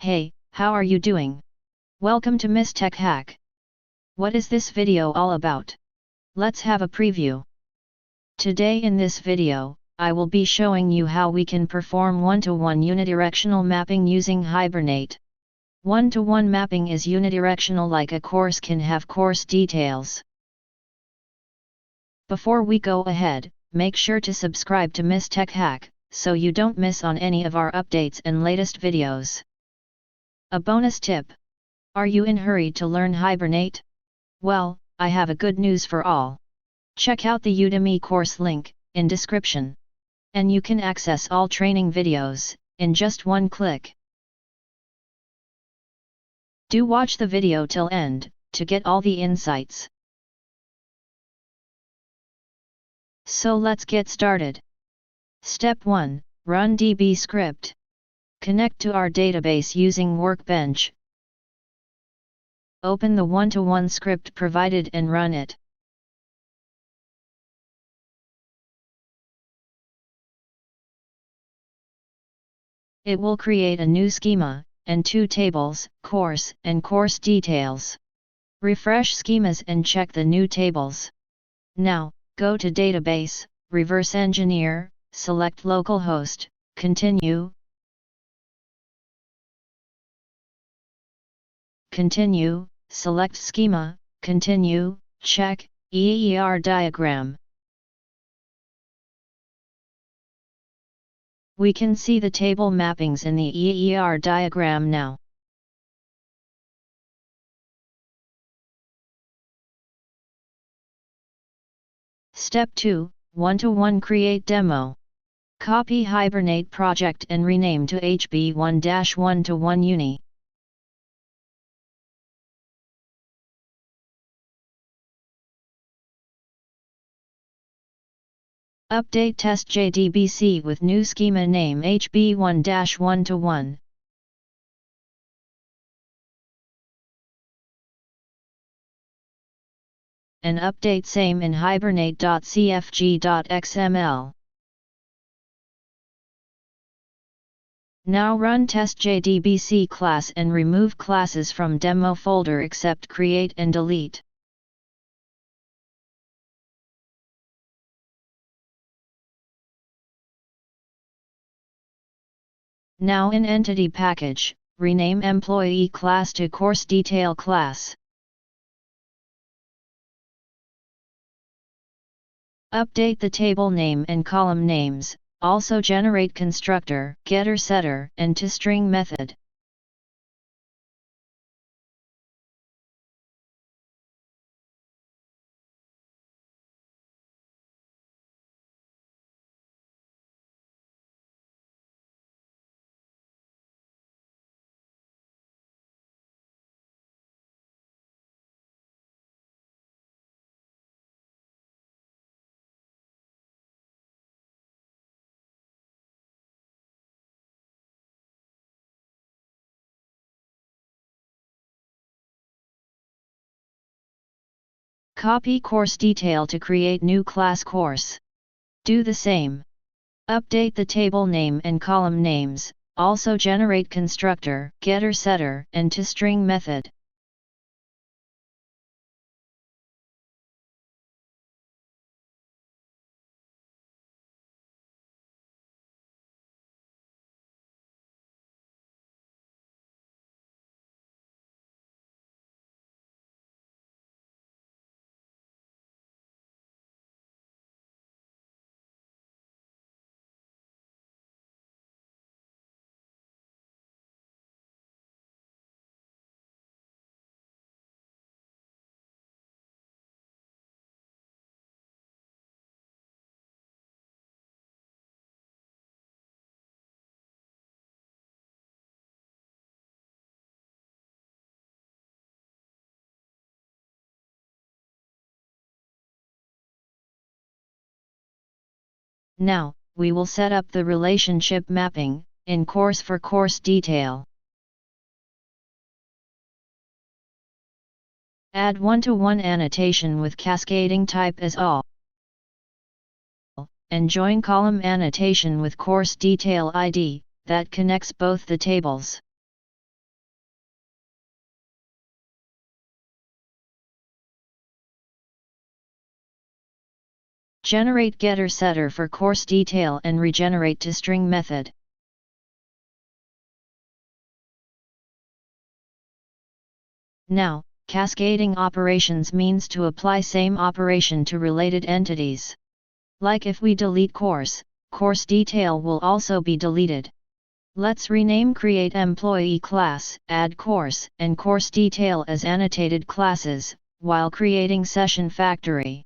Hey, how are you doing? Welcome to Miss Tech Hack. What is this video all about? Let's have a preview. Today in this video, I will be showing you how we can perform one-to-one unidirectional mapping using Hibernate. One-to-one mapping is unidirectional, like a course can have course details. Before we go ahead, make sure to subscribe to Miss Tech Hack, so you don't miss on any of our updates and latest videos. A bonus tip. Are you in a hurry to learn Hibernate? Well, I have a good news for all. Check out the Udemy course link in description. And you can access all training videos in just one click. Do watch the video till end to get all the insights. So let's get started. Step 1. Run DB script. Connect to our database using Workbench. Open the one-to-one script provided and run it. It will create a new schema and two tables, course and course details. Refresh schemas and check the new tables. Now, go to Database, Reverse Engineer, select localhost, Continue. Continue, select Schema, Continue, check EER diagram. We can see the table mappings in the EER diagram now. Step 2. One-to-one create demo. Copy Hibernate project and rename to HB1-1-to-1 Uni. Update test JDBC with new schema name HB1-1-to-1. And update same in hibernate.cfg.xml. Now run test JDBC class and remove classes from demo folder except create and delete. Now in entity package, rename employee class to course detail class. Update the table name and column names, also generate constructor, getter setter and toString method. Copy course detail to create new class course. Do the same. Update the table name and column names, also generate constructor, getter setter and toString method. Now, we will set up the relationship mapping in course for course detail. Add one-to-one annotation with cascading type as all. And join column annotation with course detail ID that connects both the tables. Generate getter setter for course detail and regenerate to string method. Now, cascading operations means to apply same operation to related entities. Like if we delete course detail will also be deleted. Let's rename create employee class, add course, and course detail as annotated classes, while creating session factory.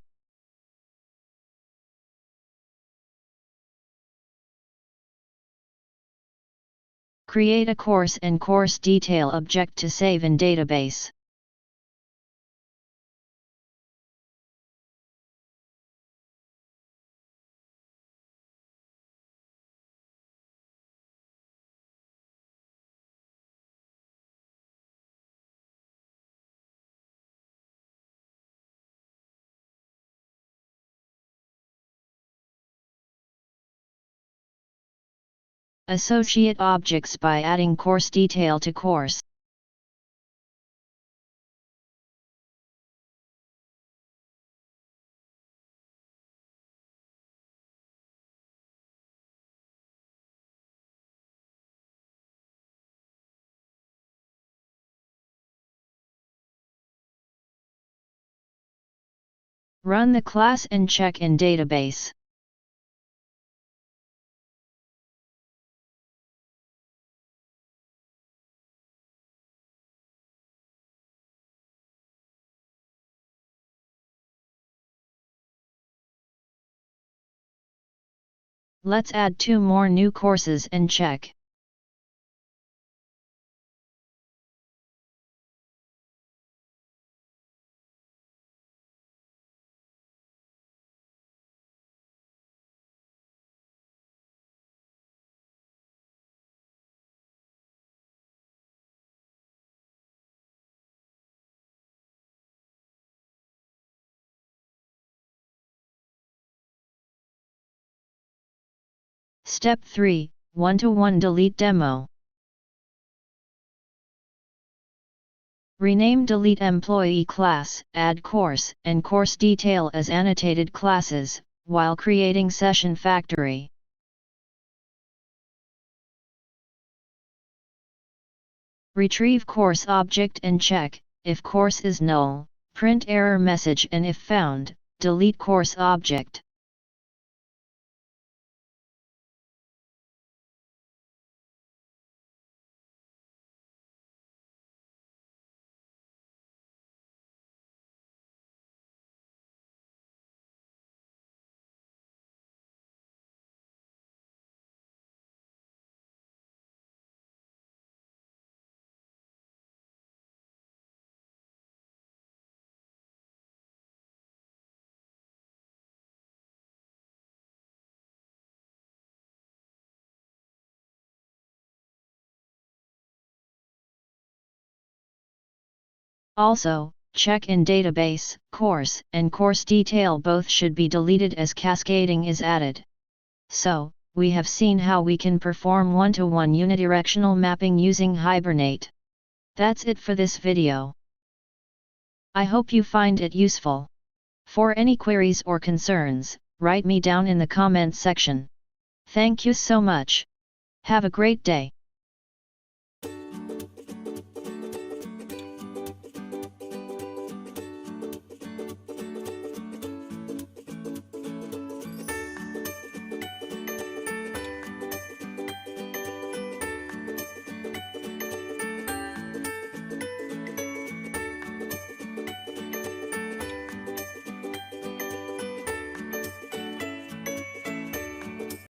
Create a course and course detail object to save in database. Associate objects by adding course detail to course. Run the class and check in database. Let's add 2 more new courses and check. Step 3, One-to-one delete demo. Rename delete employee class, add course, and course detail as annotated classes, while creating session factory. Retrieve course object and check, if course is null, print error message, and if found, delete course object. Also, check in database, course, and course detail both should be deleted as cascading is added. So, we have seen how we can perform one-to-one unidirectional mapping using Hibernate. That's it for this video. I hope you find it useful. For any queries or concerns, write me down in the comments section. Thank you so much. Have a great day.